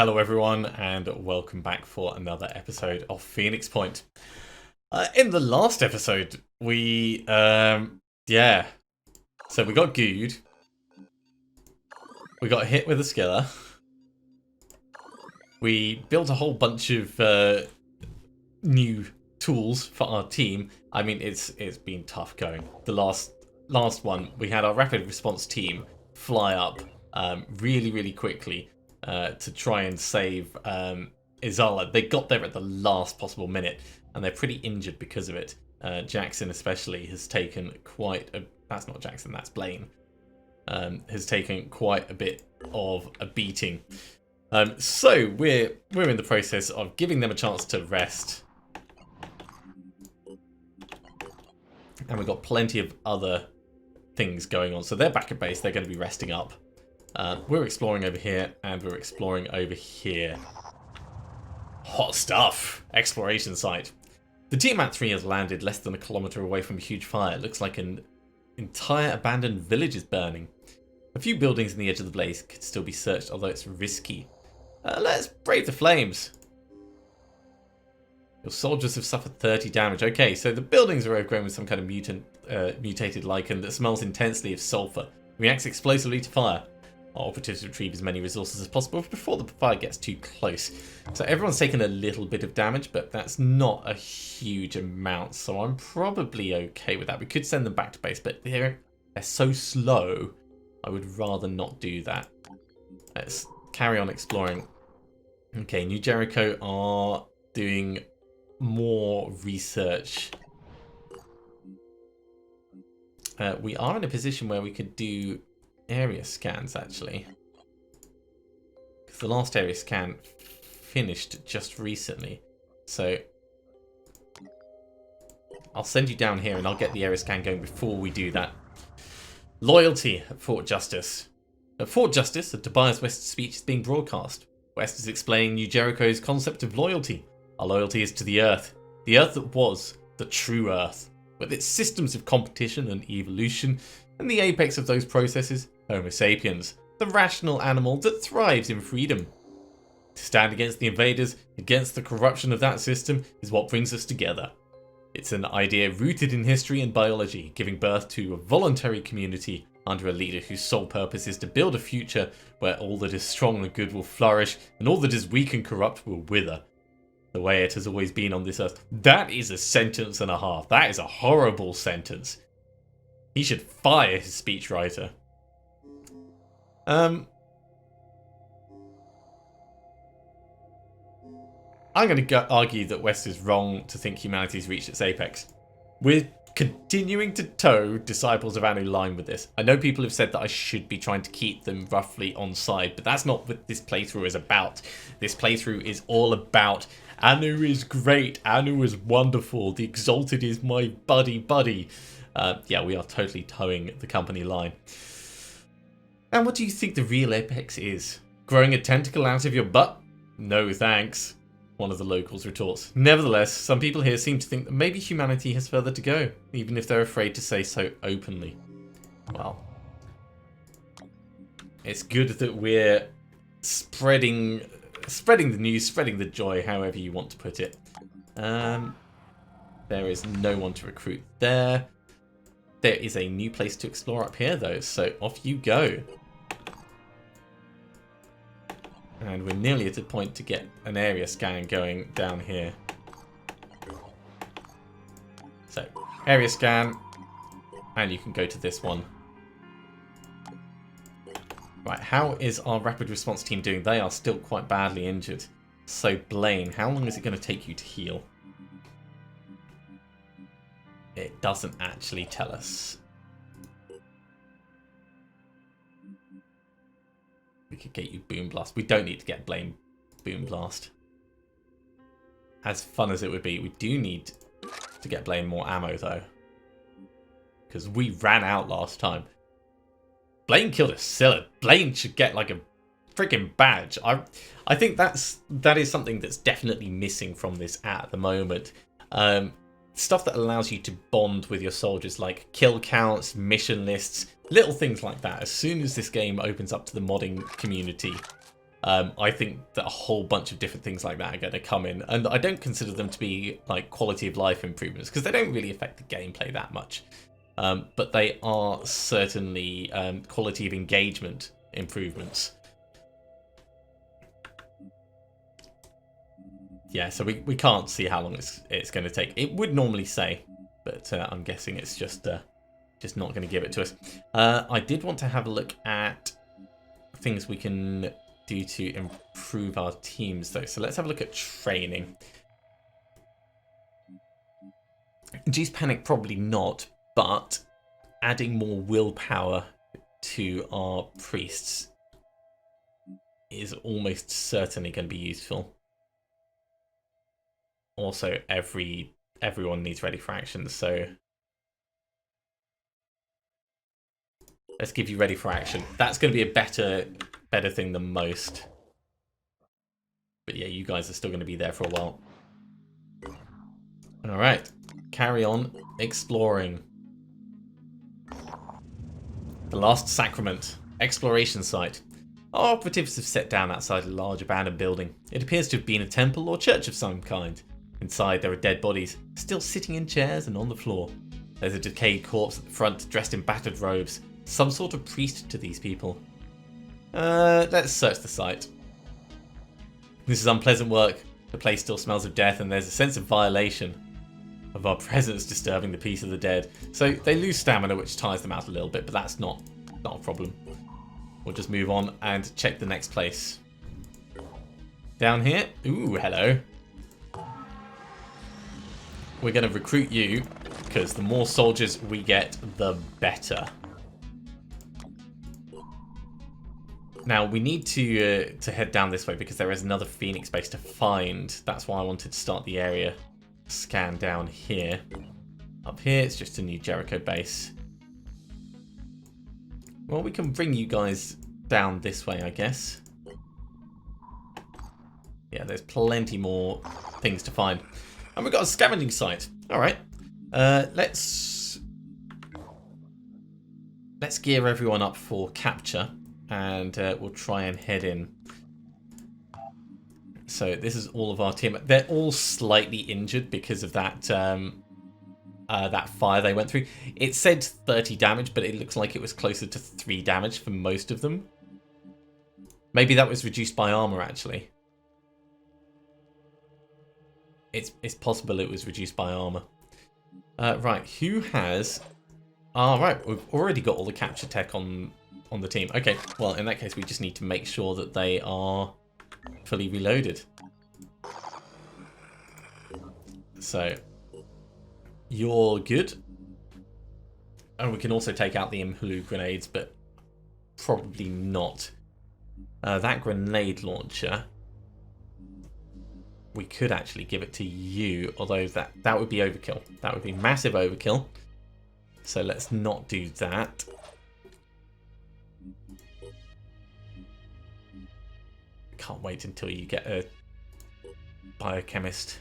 Hello everyone and welcome back for another episode of Phoenix Point. In the last episode so we got gooed. We got hit with a skiller. We built a whole bunch of new tools for our team. I mean, it's been tough going. The last one, we had our rapid response team fly up really quickly to try and save Izala. They got there at the last possible minute, and they're pretty injured because of it. Jackson especially has taken quite a... That's not Jackson, that's Blaine. Has taken quite a bit of a beating. So we're in the process of giving them a chance to rest. And we've got plenty of other things going on. So they're back at base, they're going to be resting up. We're exploring over here, and we're exploring over here. Hot stuff! Exploration site. The team at 3 has landed less than a kilometre away from a huge fire. It looks like an entire abandoned village is burning. A few buildings in the edge of the blaze could still be searched, although it's risky. Let's brave the flames. Your soldiers have suffered 30 damage. Okay, so the buildings are overgrown with some kind of mutated lichen that smells intensely of sulfur. Reacts explosively to fire. Our operatives retrieve as many resources as possible before the fire gets too close. So everyone's taken a little bit of damage, but that's not a huge amount, so I'm probably okay with that. We could send them back to base, but they're so slow, I would rather not do that. Let's carry on exploring. Okay, New Jericho are doing more research. We are in a position where we could do area scans, actually, because the last area scan finished just recently. So I'll send you down here and I'll get the area scan going before we do that. Loyalty at Fort Justice. At Fort Justice, a Tobias West speech is being broadcast. West is explaining New Jericho's concept of loyalty. Our loyalty is to the Earth that was the true Earth, with its systems of competition and evolution, and the apex of those processes, Homo sapiens, the rational animal that thrives in freedom. To stand against the invaders, against the corruption of that system, is what brings us together. It's an idea rooted in history and biology, giving birth to a voluntary community under a leader whose sole purpose is to build a future where all that is strong and good will flourish, and all that is weak and corrupt will wither. The way it has always been on this earth. That is a sentence and a half. That is a horrible sentence. He should fire his speechwriter. I'm going to argue that West is wrong to think humanity's reached its apex. We're continuing to tow Disciples of Anu line with this. I know people have said that I should be trying to keep them roughly on side, but that's not what this playthrough is about. This playthrough is all about Anu is great, Anu is wonderful, the Exalted is my buddy. Yeah, we are totally towing the company line. And what do you think the real apex is? Growing a tentacle out of your butt? No thanks, one of the locals retorts. Nevertheless, some people here seem to think that maybe humanity has further to go, even if they're afraid to say so openly. Well, it's good that we're spreading the news, spreading the joy, however you want to put it. There is no one to recruit there. There is a new place to explore up here, though, so off you go. And we're nearly at a point to get an area scan going down here. So, area scan, and you can go to this one. Right, how is our rapid response team doing? They are still quite badly injured. So, Blaine, how long is it going to take you to heal? It doesn't actually tell us. We could get you Boom Blast. We don't need to get Blaine Boom Blast. As fun as it would be, we do need to get Blaine more ammo, though. Because we ran out last time. Blaine killed a Scylla. Blaine should get like a freaking badge. I think that is something that's definitely missing from this at the moment. Stuff that allows you to bond with your soldiers, like kill counts, mission lists, little things like that. As soon as this game opens up to the modding community, I think that a whole bunch of different things like that are going to come in, and I don't consider them to be like quality of life improvements because they don't really affect the gameplay that much. But they are certainly quality of engagement improvements. Yeah, so we can't see how long it's going to take. It would normally say, but I'm guessing it's just not going to give it to us. I did want to have a look at things we can do to improve our teams, though. So let's have a look at training. Induce panic, probably not, but adding more willpower to our priests is almost certainly going to be useful. Also, everyone needs ready for action, so let's give you ready for action. That's going to be a better thing than most. But yeah, you guys are still going to be there for a while. All right, carry on exploring. The Last Sacrament, exploration site. Our operatives have set down outside a large abandoned building. It appears to have been a temple or church of some kind. Inside there are dead bodies, still sitting in chairs and on the floor. There's a decayed corpse at the front, dressed in battered robes. Some sort of priest to these people. Let's search the site. This is unpleasant work. The place still smells of death and there's a sense of violation of our presence disturbing the peace of the dead. So they lose stamina, which tires them out a little bit, but that's not a problem. We'll just move on and check the next place. Down here. Ooh, hello. We're going to recruit you because the more soldiers we get, the better. Now we need to head down this way because there is another Phoenix base to find. That's why I wanted to start the area scan down here. Up here, it's just a new Jericho base. Well, we can bring you guys down this way, I guess. Yeah, there's plenty more things to find. And we've got a scavenging site. All right. Let's gear everyone up for capture, and we'll try and head in. So this is all of our team. They're all slightly injured because of that that fire they went through. It said 30 damage, but it looks like it was closer to 3 damage for most of them. Maybe that was reduced by armor, actually. It's possible it was reduced by armor. Right, who has... right, we've already got all the capture tech on the team. Okay, well, in that case, we just need to make sure that they are fully reloaded. So, you're good. And we can also take out the Imhalu grenades, but probably not. That grenade launcher... we could actually give it to you, although that would be overkill. That would be massive overkill. So let's not do that. Can't wait until you get a biochemist.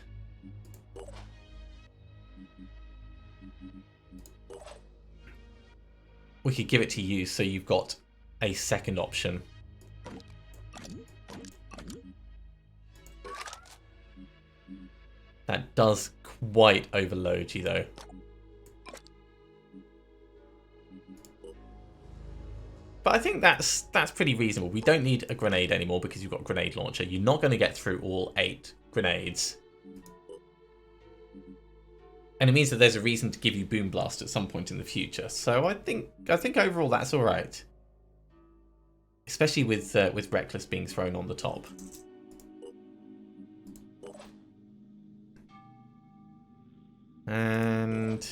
We could give it to you so you've got a second option. That does quite overload you, though. But I think that's pretty reasonable. We don't need a grenade anymore because you've got a grenade launcher. You're not going to get through all 8 grenades. And it means that there's a reason to give you Boom Blast at some point in the future. So I think overall that's all right. Especially with Reckless being thrown on the top. And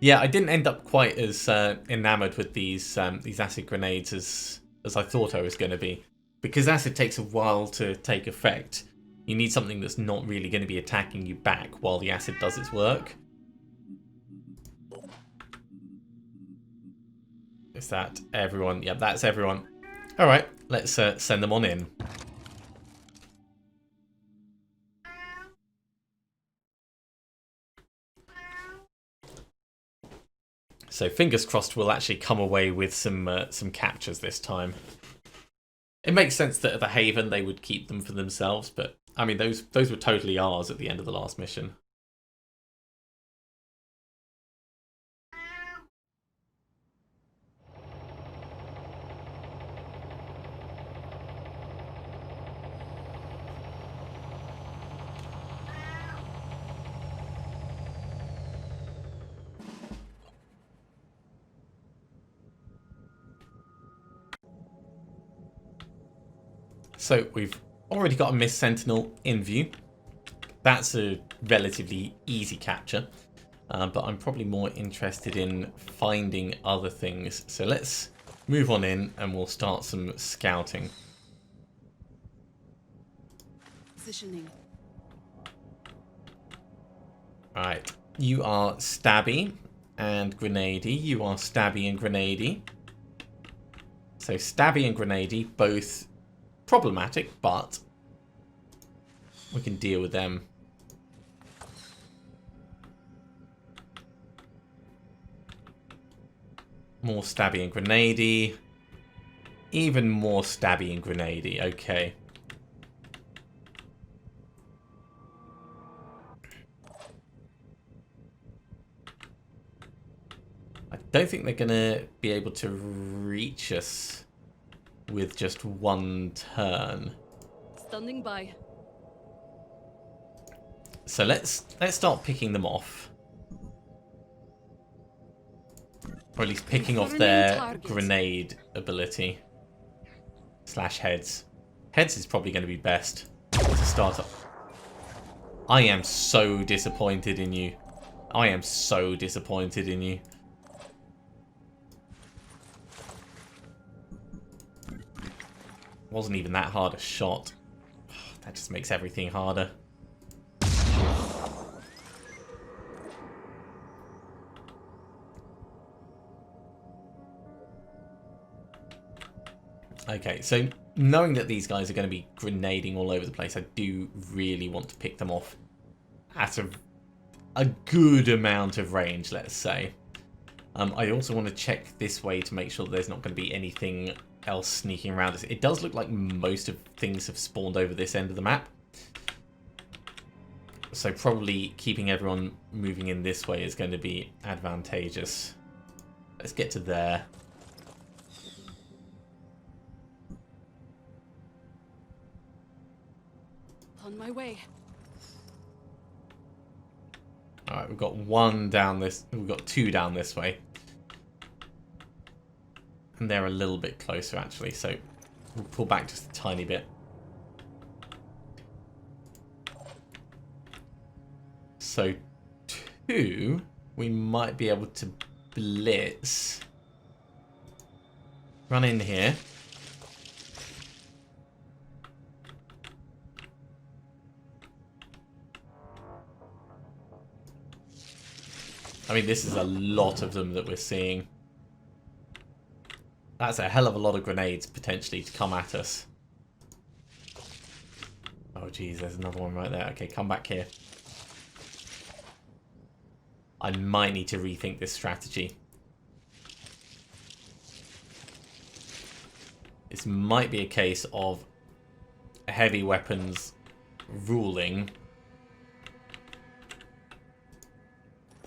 yeah, I didn't end up quite as enamored with these acid grenades as I thought I was going to be, because acid takes a while to take effect. You need something that's not really going to be attacking you back while the acid does its work. Is that everyone? Yep, that's everyone. All right, let's send them on in. So fingers crossed we'll actually come away with some captures this time. It makes sense that at the Haven they would keep them for themselves, but I mean those were totally ours at the end of the last mission. So we've already got a Mist Sentinel in view. That's a relatively easy capture, but I'm probably more interested in finding other things. So let's move on in and we'll start some scouting. Positioning. Alright, you are Stabby and Grenady. You are Stabby and Grenady. So Stabby and Grenady, both problematic, but we can deal with them. More Stabby and Grenady. Even more Stabby and Grenady. Okay. I don't think they're going to be able to reach us with just one turn. Standing by. So let's start picking them off. Or at least picking off their grenade ability. Slash heads. Heads is probably going to be best to start up. I am so disappointed in you. I am so disappointed in you. Wasn't even that hard a shot. That just makes everything harder. Okay, so knowing that these guys are going to be grenading all over the place, I do really want to pick them off at a good amount of range, let's say. I also want to check this way to make sure that there's not going to be anything else sneaking around us. It does look like most of things have spawned over this end of the map. So probably keeping everyone moving in this way is going to be advantageous. Let's get to there. On my way. Alright, we've got one down this... We've got two down this way. And they're a little bit closer, actually, so we'll pull back just a tiny bit. So, two, we might be able to blitz. Run in here. I mean, this is a lot of them that we're seeing. That's a hell of a lot of grenades, potentially, to come at us. Oh, geez, there's another one right there. Okay, come back here. I might need to rethink this strategy. This might be a case of heavy weapons ruling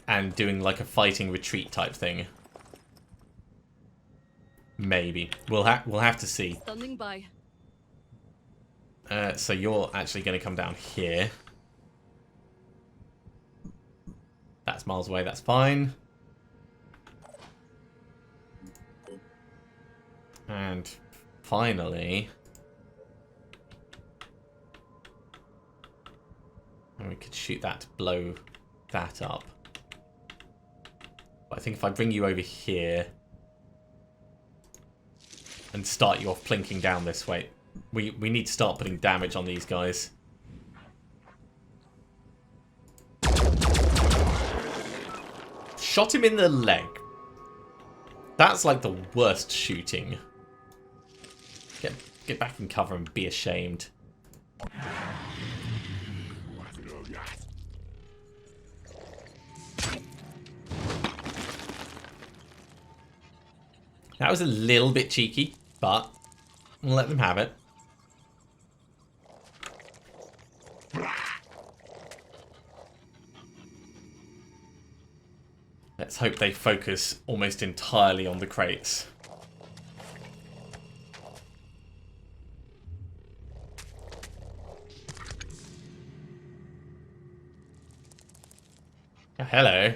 and doing like a fighting retreat type thing. Maybe. We'll have to see. Standing by. So you're actually going to come down here. That's miles away, that's fine. And finally... And we could shoot that to blow that up. But I think if I bring you over here... and start you off plinking down this way. We need to start putting damage on these guys. Shot him in the leg. That's like the worst shooting. Get back in cover and be ashamed. That was a little bit cheeky, but We'll let them have it. Let's hope they focus almost entirely on the crates. Oh, hello.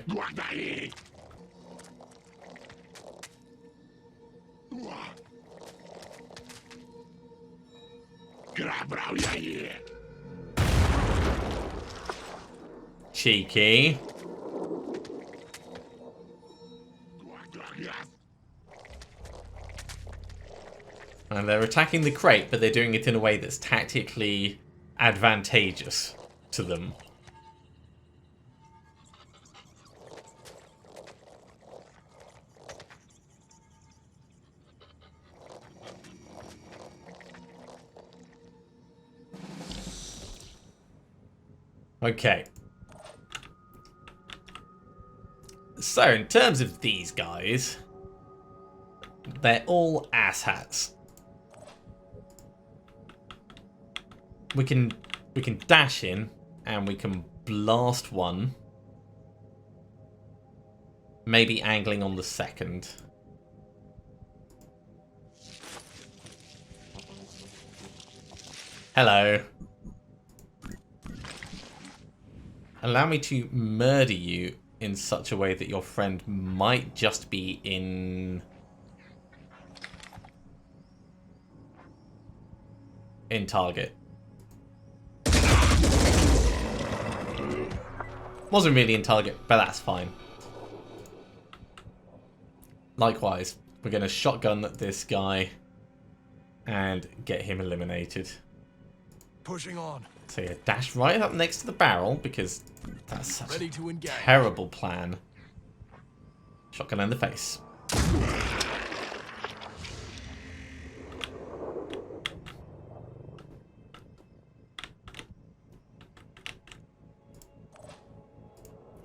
Cheeky. And they're attacking the crate, but they're doing it in a way that's tactically advantageous to them. Okay. So, in terms of these guys, they're all asshats. We can dash in and we can blast one. Maybe angling on the second. Hello. Allow me to murder you in such a way that your friend might just be in target. Wasn't really in target, but that's fine. Likewise, we're going to shotgun this guy and get him eliminated. Pushing on. So yeah, dash right up next to the barrel because that's such a terrible plan. Shotgun in the face.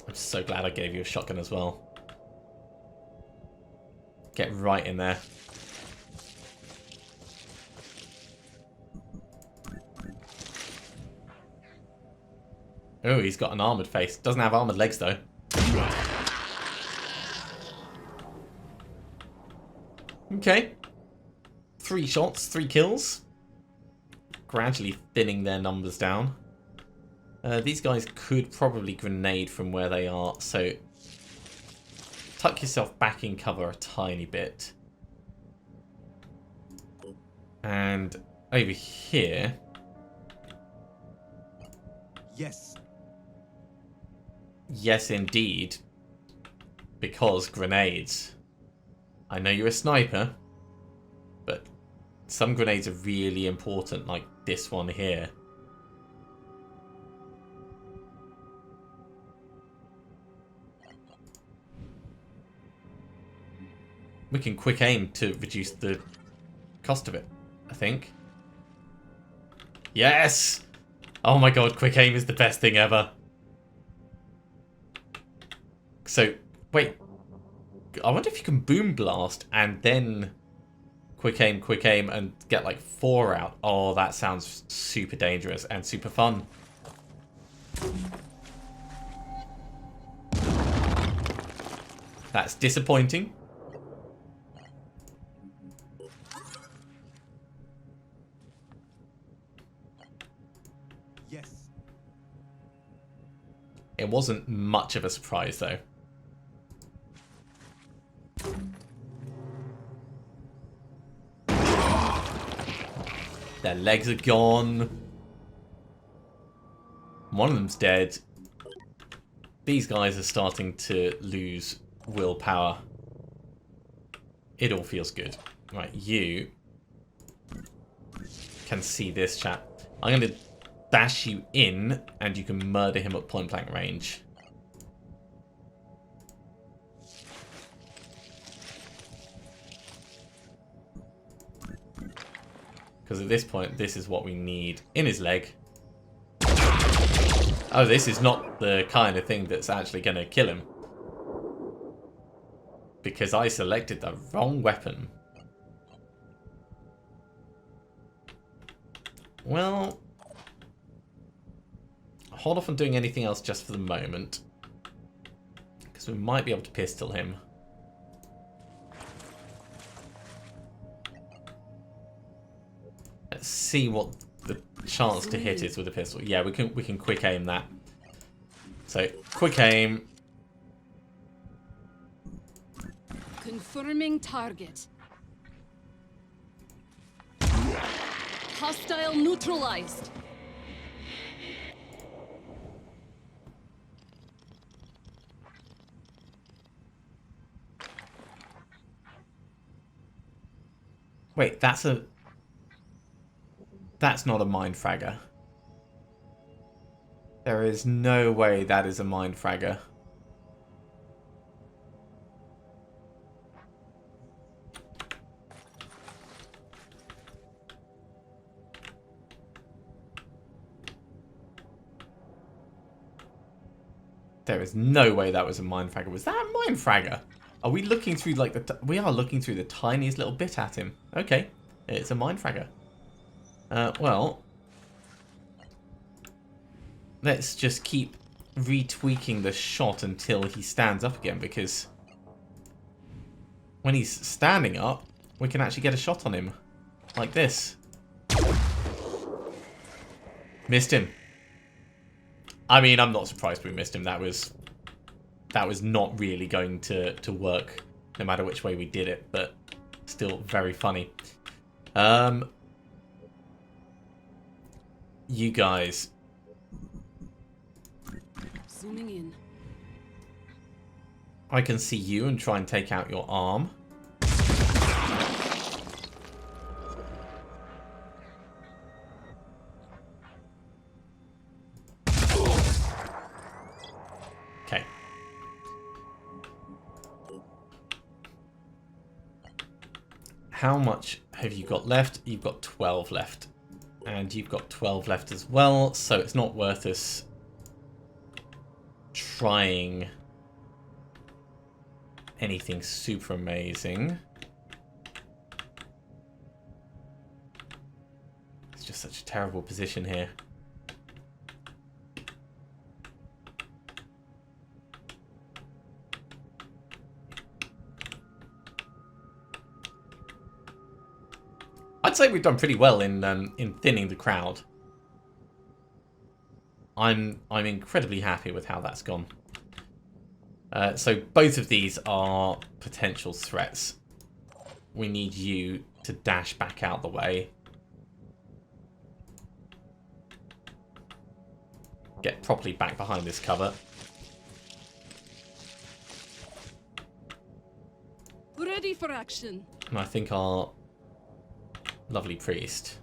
I'm so glad I gave you a shotgun as well. Get right in there. Oh, he's got an armoured face. Doesn't have armoured legs, though. Okay. 3 shots, 3 kills. Gradually thinning their numbers down. These guys could probably grenade from where they are, so tuck yourself back in cover a tiny bit. And over here... Yes. Yes, indeed. Because grenades. I know you're a sniper, but some grenades are really important, like this one here. We can quick aim to reduce the cost of it, I think. Yes! Oh my god, quick aim is the best thing ever. So, wait. I wonder if you can boom blast and then quick aim and get like 4 out. Oh, that sounds super dangerous and super fun. That's disappointing. Yes. It wasn't much of a surprise though. Their legs are gone. One of them's dead. These guys are starting to lose willpower. It all feels good. Right, you can see this chap. I'm going to dash you in and you can murder him at point blank range. Because at this point, this is what we need in his leg. Oh, this is not the kind of thing that's actually going to kill him. Because I selected the wrong weapon. well, hold off on doing anything else just for the moment. Because we might be able to pistol him. Let's see what the chance to hit is with a pistol. Yeah, we can quick aim that. So, quick aim. Confirming target. Hostile neutralized. Wait, that's not a mind fragger. There is no way that is a mind fragger. There is no way that was a mind fragger. Was that a mind fragger? Are we looking through like we are looking through the tiniest little bit at him. Okay, it's a mind fragger. Well, let's just keep retweaking the shot until he stands up again, because when he's standing up, we can actually get a shot on him like this. Missed him. I mean, I'm not surprised we missed him. That was not really going to work, no matter which way we did it, but still very funny. You guys. Zooming in. I can see you and try and take out your arm. Okay. How much have you got left? You've got 12 left. And you've got 12 left as well, so it's not worth us trying anything super amazing. It's just such a terrible position here. I'd say we've done pretty well in thinning the crowd. I'm incredibly happy with how that's gone. So both of these are potential threats. We need you to dash back out the way. Get properly back behind this cover. Ready for action. And I think our lovely priest.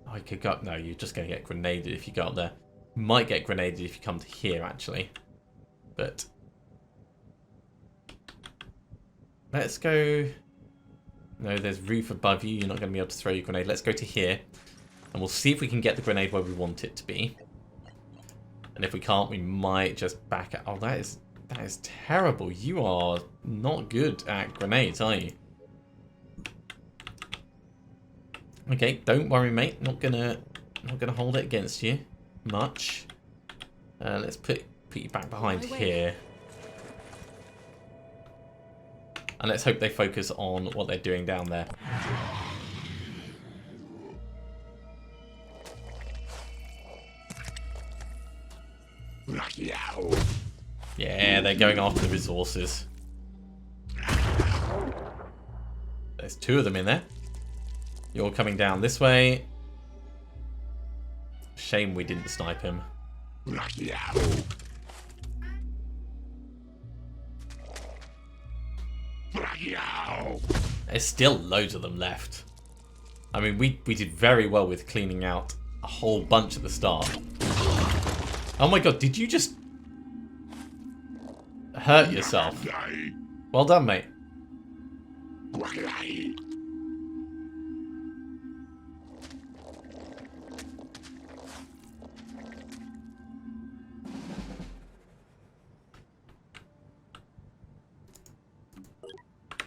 I could go up. No, you're just going to get grenaded if you go up there. Might get grenaded if you come to here, actually. But let's go. No, there's roof above you. You're not going to be able to throw your grenade. Let's go to here. And we'll see if we can get the grenade where we want it to be. And if we can't, we might just back out. Oh, that is terrible. You are not good at grenades, are you? Okay, don't worry, mate. Not gonna hold it against you much. Let's put you back behind here. And let's hope they focus on what they're doing down there. Yeah, they're going after the resources. There's two of them in there. You're coming down this way. Shame we didn't snipe him. There's still loads of them left. I mean, we did very well with cleaning out a whole bunch at the start. Oh my god, did you just hurt yourself? Well done, mate.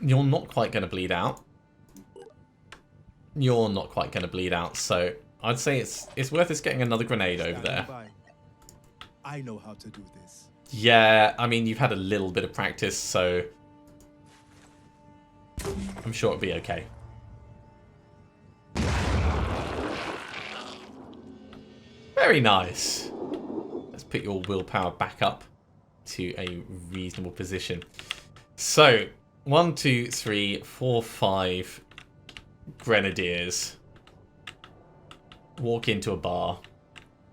You're not quite going to bleed out. you're not quite going to bleed out, so I'd say it's worth us getting another grenade over there. I know how to do this. Yeah, I mean, you've had a little bit of practice, so I'm sure it'll be okay. Very nice. Let's put your willpower back up to a reasonable position. So, 1, 2, 3, 4, 5 grenadiers walk into a bar.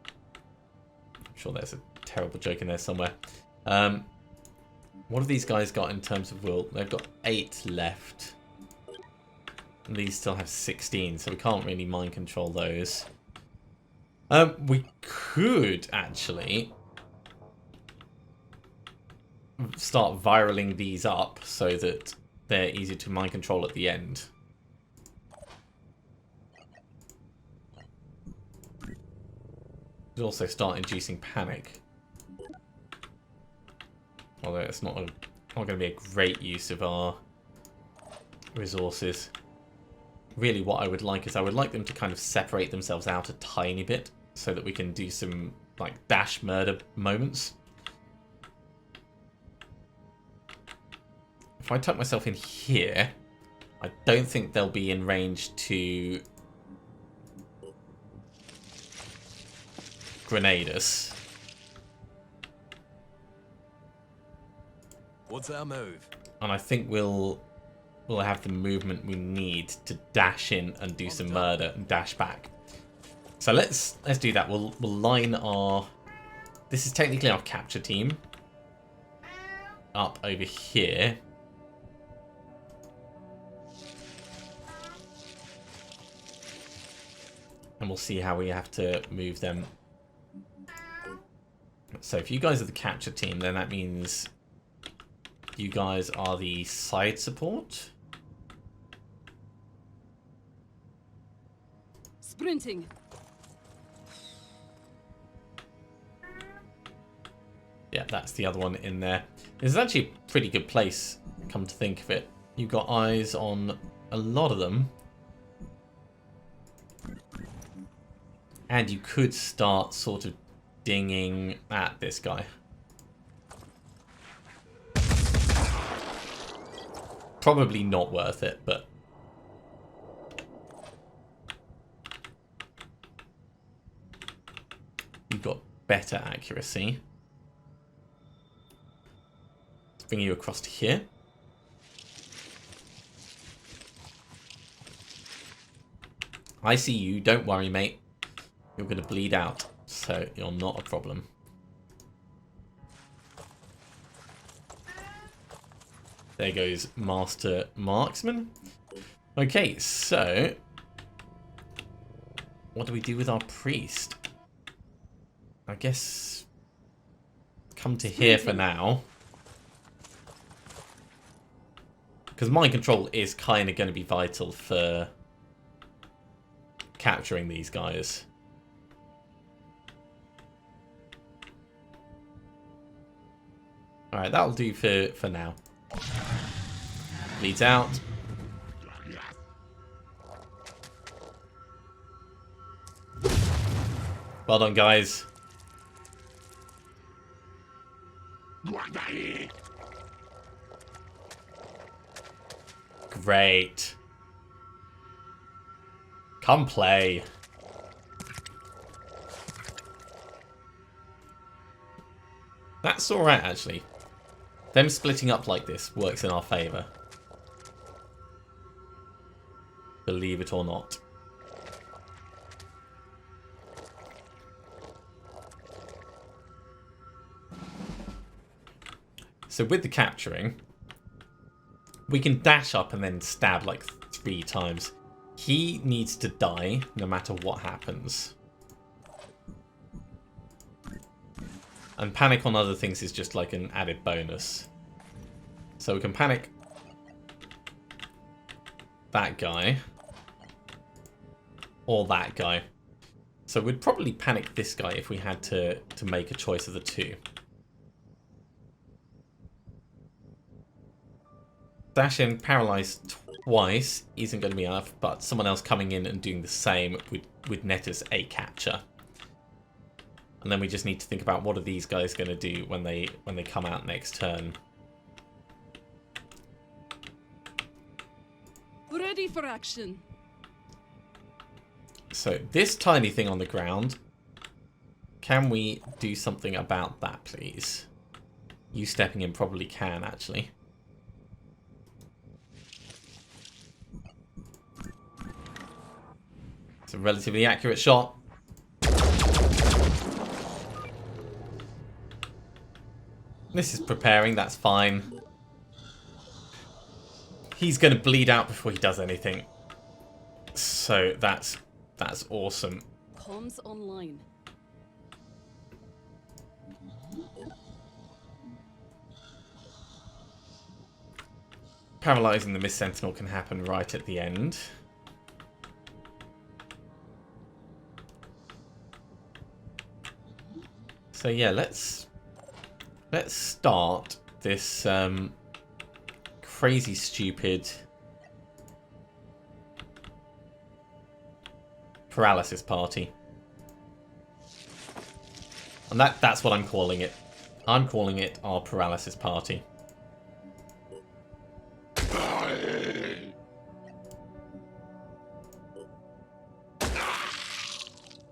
I'm sure there's a terrible joke in there somewhere. What have these guys got in terms of will? They've got 8 left. And these still have 16, so we can't really mind control those. We could actually start viraling these up so that they're easy to mind control at the end. Could also start inducing panic. Although it's not going to be a great use of our resources. Really what I would like is I would like them to kind of separate themselves out a tiny bit so that we can do some like dash murder moments. If I tuck myself in here, I don't think they'll be in range to grenade us. What's our move? And I think we'll have the movement we need to dash in and do some murder and dash back. So let's do that. We'll line our... This is technically our capture team. Up over here. And we'll see how we have to move them. So if you guys are the capture team, then that means you guys are the side support. Sprinting. Yeah, that's the other one in there. This is actually a pretty good place, come to think of it. You've got eyes on a lot of them. And you could start sort of dinging at this guy. Probably not worth it, but... You've got better accuracy. Let's bring you across to here. I see you, don't worry, mate. You're going to bleed out, so you're not a problem. There goes Master Marksman. Okay, so... What do we do with our priest? I guess... Come to here for now. Because mind control is kind of going to be vital for capturing these guys. Alright, that'll do for now. Bleeds out. Well done, guys. Great. Come play. That's alright, actually. Them splitting up like this works in our favour. Believe it or not. So with the capturing, we can dash up and then stab like 3 times. He needs to die no matter what happens. And panic on other things is just like an added bonus. So we can panic that guy. Or that guy. So we'd probably panic this guy if we had to make a choice of the two. Dash in, paralyze twice isn't going to be enough, but someone else coming in and doing the same would net us a capture. And then we just need to think about what are these guys going to do when they come out next turn. Ready for action. So this tiny thing on the ground, can we do something about that, please? You stepping in probably can, actually. It's a relatively accurate shot. This is preparing, that's fine. He's going to bleed out before he does anything. So that's awesome. Comms online. Paralyzing the Mist Sentinel can happen right at the end. So yeah, let's start this crazy stupid paralysis party. And that's what I'm calling it. I'm calling it our paralysis party.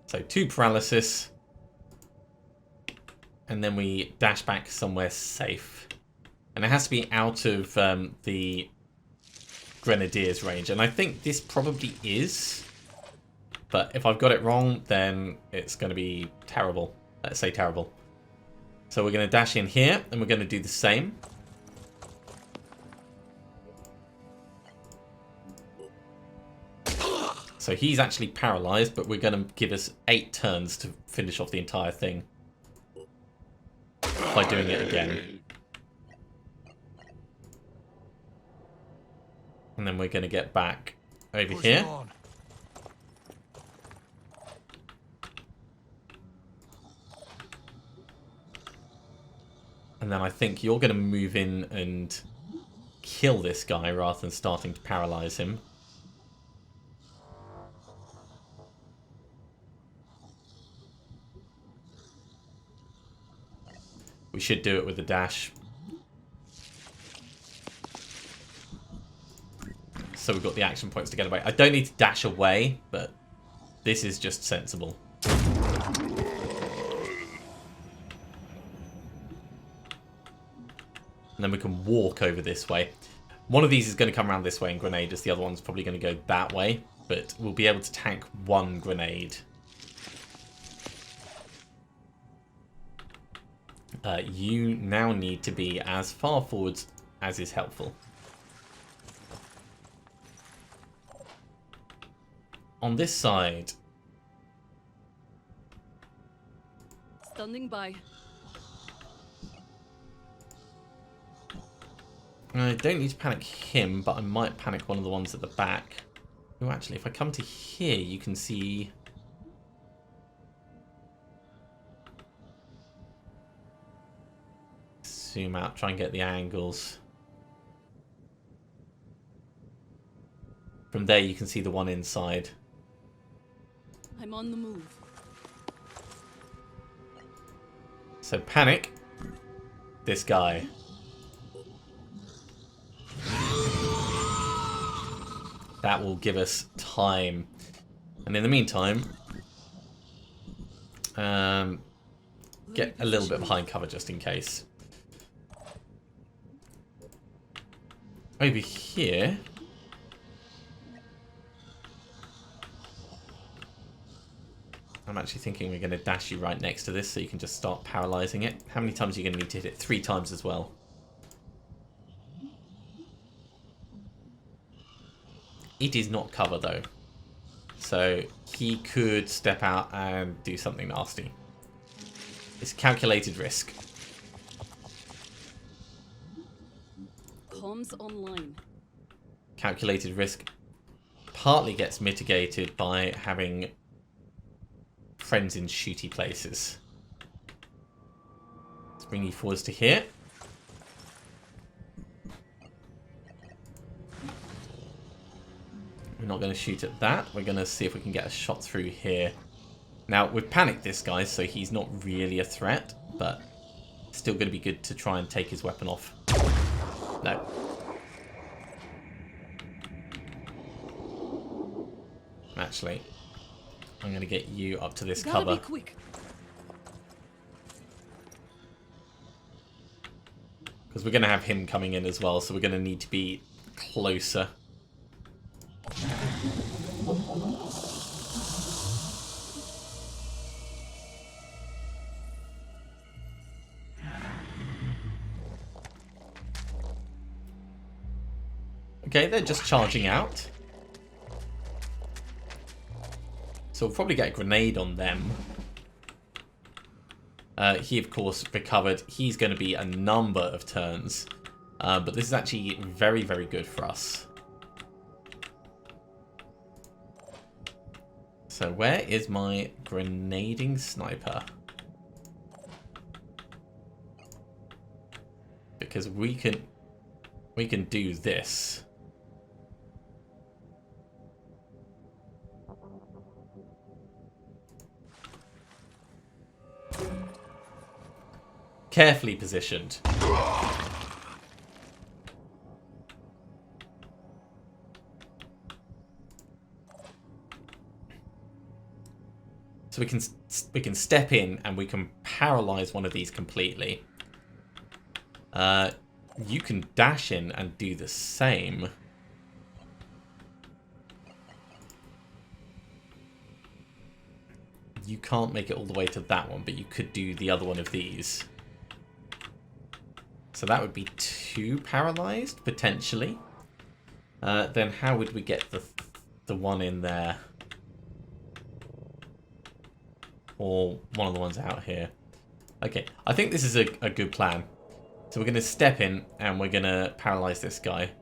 So 2 paralysis. And then we dash back somewhere safe. And it has to be out of the Grenadiers range. And I think this probably is. But if I've got it wrong, then it's going to be terrible. Let's say terrible. So we're going to dash in here, and we're going to do the same. So he's actually paralyzed, but we're going to give us 8 turns to finish off the entire thing. By doing it again. And then we're going to get back over here. And then I think you're going to move in and kill this guy rather than starting to paralyze him. We should do it with the dash. So we've got the action points to get away. I don't need to dash away, but this is just sensible. And then we can walk over this way. One of these is going to come around this way and grenade us. The other one's probably going to go that way. But we'll be able to tank 1 grenade. You now need to be as far forwards as is helpful. On this side. Standing by. I don't need to panic him, but I might panic one of the ones at the back. Oh, actually, if I come to here, you can see... Zoom out, try and get the angles. From there, you can see the one inside. I'm on the move. So panic this guy. That will give us time. And in the meantime, get a little bit behind cover just in case. Over here. I'm actually thinking we're going to dash you right next to this so you can just start paralyzing it. How many times are you going to need to hit it? 3 times as well. It is not cover though. So he could step out and do something nasty. It's calculated risk. Comms online. Calculated risk partly gets mitigated by having friends in shooty places. Let's bring you forwards to here. We're not going to shoot at that. We're going to see if we can get a shot through here. Now, we've panicked this guy, so he's not really a threat, but still going to be good to try and take his weapon off. No. Actually, I'm going to get you up to this Gotta cover. be quick. Because we're going to have him coming in as well, so we're going to need to be closer. Okay, they're just charging out. So we'll probably get a grenade on them. He, of course, recovered. He's going to be a number of turns. But this is actually very, very good for us. So where is my grenading sniper? Because we can do this. Carefully positioned. So we can step in and we can paralyze one of these completely. You can dash in and do the same. You can't make it all the way to that one, but you could do the other one of these. So that would be 2 paralyzed, potentially. Then how would we get the one in there? Or one of the ones out here. Okay, I think this is a good plan. So we're going to step in and we're going to paralyze this guy.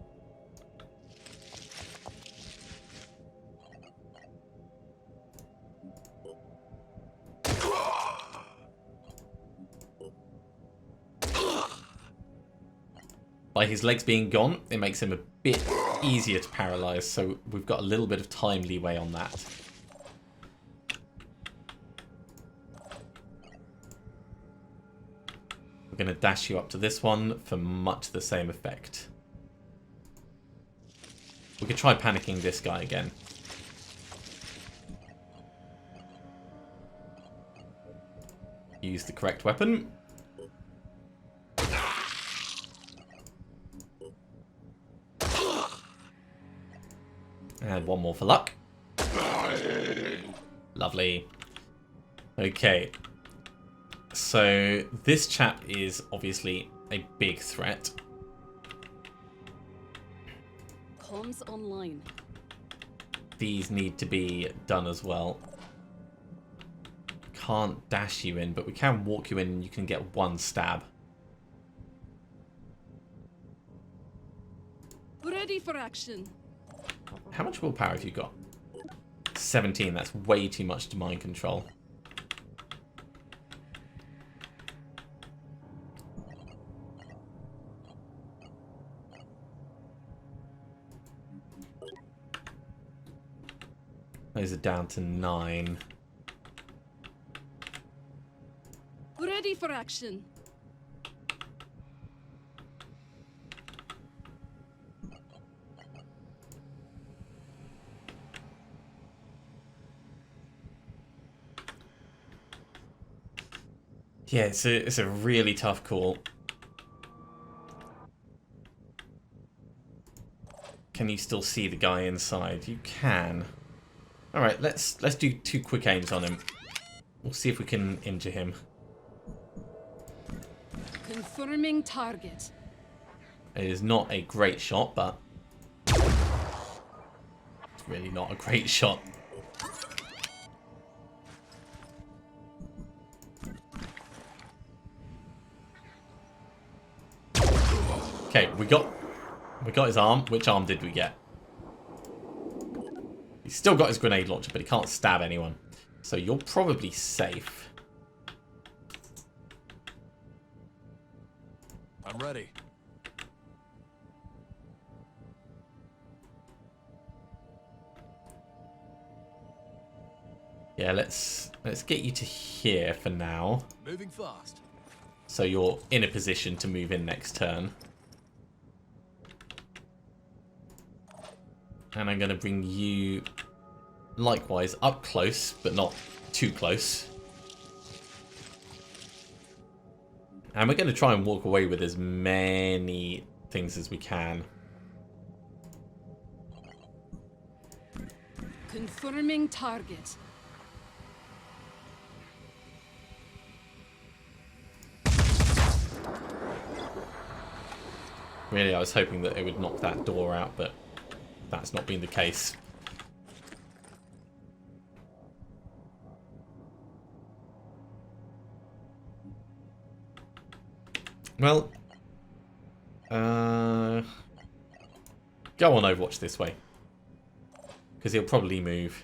By his legs being gone, it makes him a bit easier to paralyze, so we've got a little bit of time leeway on that. We're going to dash you up to this one for much the same effect. We could try panicking this guy again. Use the correct weapon. And one more for luck. Lovely. Okay. So this chap is obviously a big threat. Comms online. These need to be done as well. Can't dash you in, but we can walk you in and you can get 1 stab. Ready for action. How much willpower have you got? 17, that's way too much to mind control. Those are down to 9. Ready for action. Yeah, it's a really tough call. Can you still see the guy inside? You can. Alright, let's do 2 quick aims on him. We'll see if we can injure him. Confirming target. It is not a great shot, but it's really not a great shot. Okay, we got his arm. Which arm did we get? He's still got his grenade launcher, but he can't stab anyone. So you're probably safe. I'm ready. Yeah, let's get you to here for now. Moving fast. So you're in a position to move in next turn. And I'm going to bring you, likewise, up close, but not too close. And we're going to try and walk away with as many things as we can. Confirming target. Really, I was hoping that it would knock that door out, but that's not been the case. Well, go on Overwatch this way, because he'll probably move.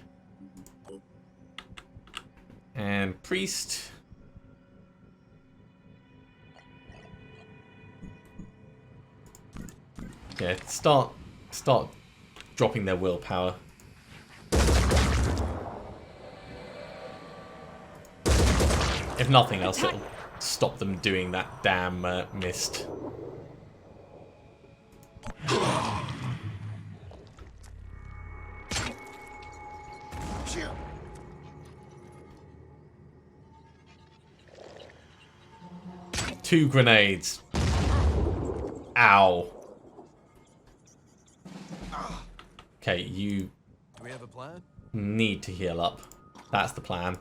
And Priest. Yeah, start dropping their willpower. If nothing else, it'll stop them doing that damn mist. Two grenades. Ow. Okay, you Do we have a plan? need to heal up. That's the plan.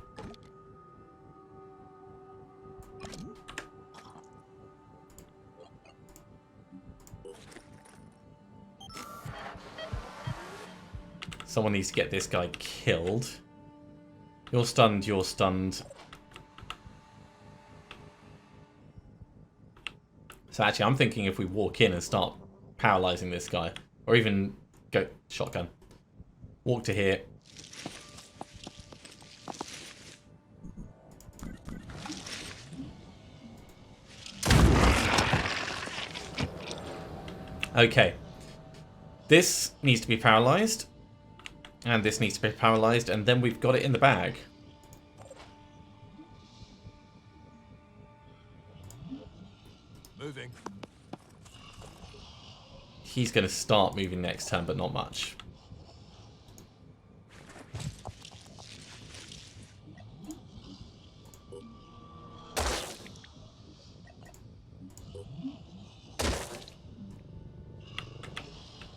Someone needs to get this guy killed. You're stunned, you're stunned. So actually, I'm thinking if we walk in and start paralyzing this guy, or even go shotgun, walk to here. Okay. This needs to be paralyzed. And this needs to be paralyzed, and then we've got it in the bag. Moving. He's going to start moving next turn, but not much.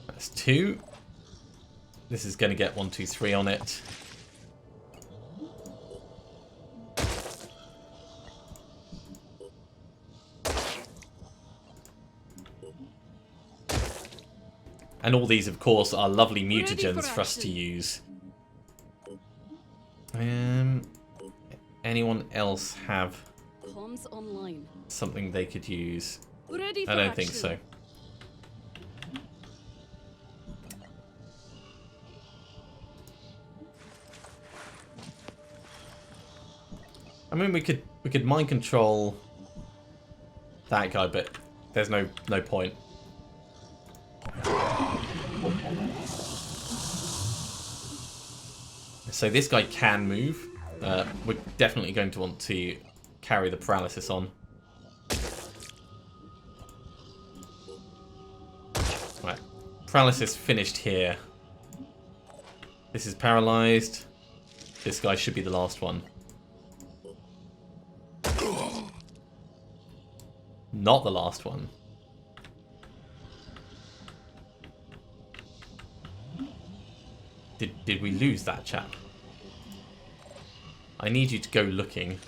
That's 2. This is going to get 1, 2, 3 on it. And all these, of course, are lovely mutagens for us to use. Anyone else have Comms online. something they could use? Ready for I don't action. think so. I mean, we could mind control that guy, but there's no point. So this guy can move. We're definitely going to want to carry the paralysis on. Right, paralysis finished here. This is paralyzed. This guy should be the last one. Not the last one. Did we lose that chap? I need you to go looking.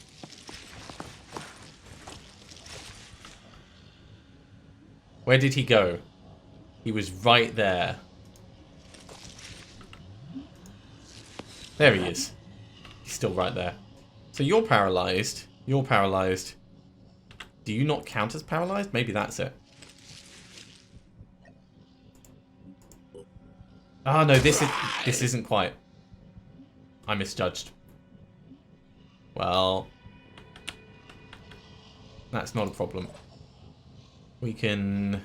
Where did he go? He was right there. There he is. He's still right there. So you're paralyzed. You're paralyzed. Do you not count as paralyzed? Maybe that's it. Ah, no, this isn't quite. I misjudged. Well, that's not a problem. We can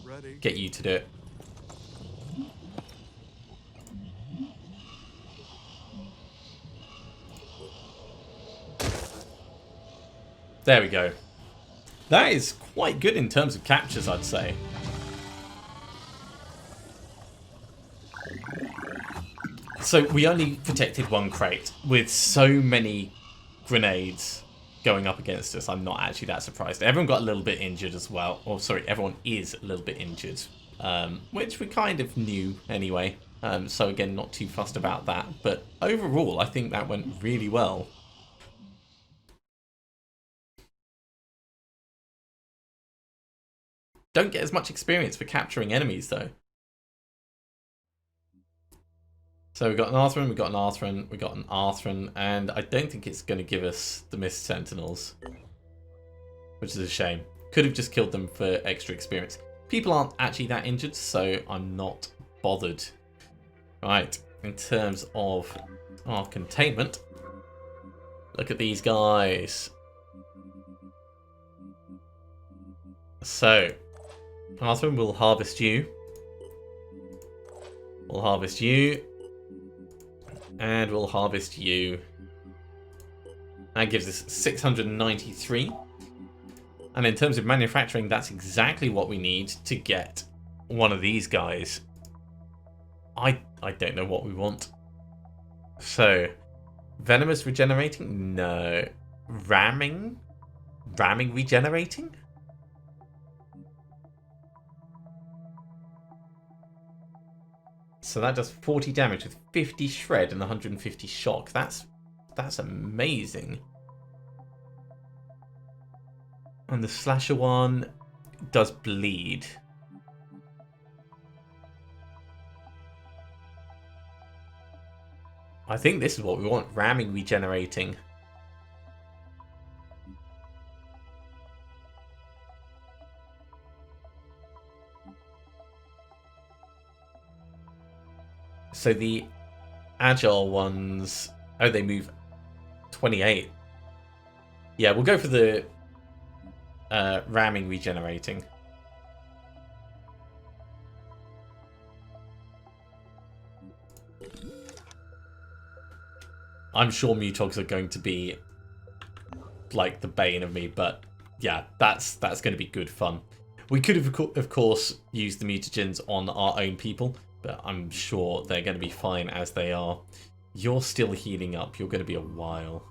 Ready. get you to do it. There we go. That is quite good in terms of captures, I'd say. So we only protected one crate. With so many grenades going up against us, I'm not actually that surprised. Everyone got a little bit injured as well. Or sorry, everyone is a little bit injured. Which we kind of knew anyway. So again, not too fussed about that. But overall, I think that went really well. Don't get as much experience for capturing enemies, though. So we got an Arthurian, we got an Arthurian, we got an Arthurian, and I don't think it's going to give us the Mist Sentinels. Which is a shame. Could have just killed them for extra experience. People aren't actually that injured, so I'm not bothered. Right, in terms of our containment, look at these guys. So, Arthurian will harvest you. We'll harvest you. And we'll harvest you. That gives us 693. And in terms of manufacturing, that's exactly what we need to get one of these guys. I don't know what we want. So, venomous regenerating? No. Ramming? Ramming regenerating? So that does 40 damage with 50 shred and 150 shock. That's amazing. And the slasher one does bleed. I think this is what we want, ramming regenerating. So the agile ones, oh, they move 28. Yeah, we'll go for the ramming regenerating. I'm sure Mutogs are going to be like the bane of me, but yeah, that's going to be good fun. We could have, of course, used the mutagens on our own people, but I'm sure they're going to be fine as they are. You're still healing up. You're going to be a while,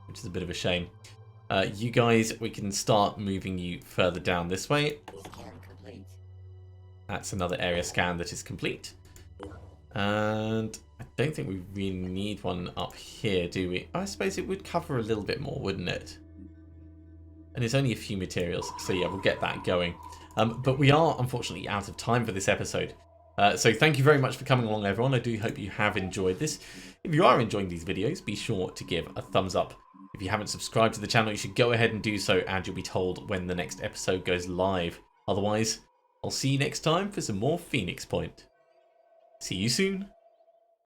which is a bit of a shame. You guys, we can start moving you further down this way. That's another area scan that is complete. And I don't think we really need one up here, do we? I suppose it would cover a little bit more, wouldn't it? And it's only a few materials, so yeah, we'll get that going. But we are, unfortunately, out of time for this episode. So thank you very much for coming along, everyone. I do hope you have enjoyed this. If you are enjoying these videos, be sure to give a thumbs up. If you haven't subscribed to the channel, you should go ahead and do so, and you'll be told when the next episode goes live. Otherwise, I'll see you next time for some more Phoenix Point. See you soon.